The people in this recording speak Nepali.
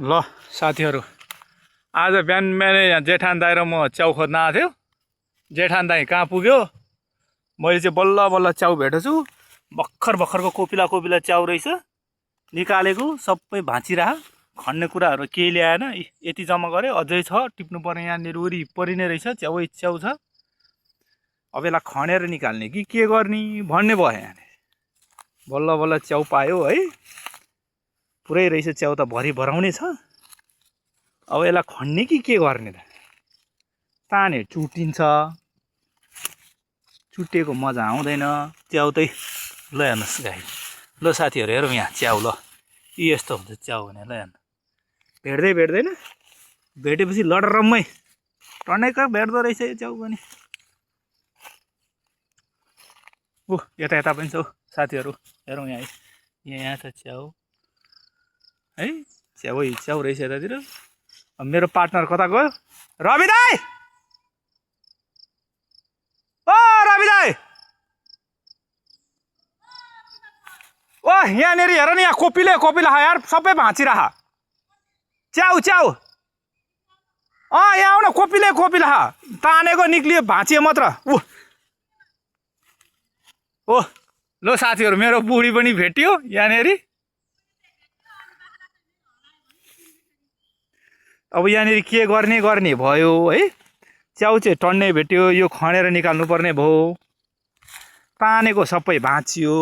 ल साथीहरू, आज बिहान यहाँ जेठान दाइ र म च्याउ खोज्न आएको थियो। जेठान दाइ कहाँ पुग्यो, मैले चाहिँ बल्ल बल्ल च्याउ भेटेछु। भर्खर भर्खरको कोपिला कोपिला च्याउ रहेछ, निकालेको सबै भाँचिरह। खन्ने कुराहरू केही ल्याएन, यति जम्मा गरे। अझै छ, टिप्नु पर्ने यहाँनिर वरिपरि नै रहेछ, च्याउ छ। अब यसलाई खनेर निकाल्ने कि के गर्ने भन्ने भयो। यहाँनिर बल्ल बल्ल च्याउ पायो है, पुरै रहेछ च्याउ त भरि भराउने छ। अब यसलाई खन्ने कि के गर्ने त, ताने चुटिन्छ, चुटेको मजा आउँदैन। च्याउ चाहिँ ल हेर्नुहोस् गाई, ल साथीहरू हेरौँ यहाँ च्याउ। ल यस्तो हुन्छ च्याउ भने, ल हेर्नु भेट्दै भेट्दैन, भेटेपछि लडरम्मै टन्नेका भेट्दो रहेछ यो च्याउ पनि। यता यता पनि छ साथीहरू, हेरौँ यहाँ यहाँ छ च्याउ है। च्याउ रहेछ यतातिर। अब मेरो पार्टनर कता गयो? रवि दाई, ओ रवि दाई, ओ यहाँनिर हेर नि, यहाँ कोपिला यार सबै भाँचिरह। च्याउ यहाँ आउन, कोपिला तानेको निक्लियो, भाँचियो मात्र। ओ लो साथीहरू, मेरो बुढी पनि भेटियो यहाँनिर। अब यहाँनिर के गर्ने भयो है। च्याउ चाहिँ टन्नै भेट्यो, यो खनेर निकाल्नु पर्ने भयो। तानेको सबै भाँचियो।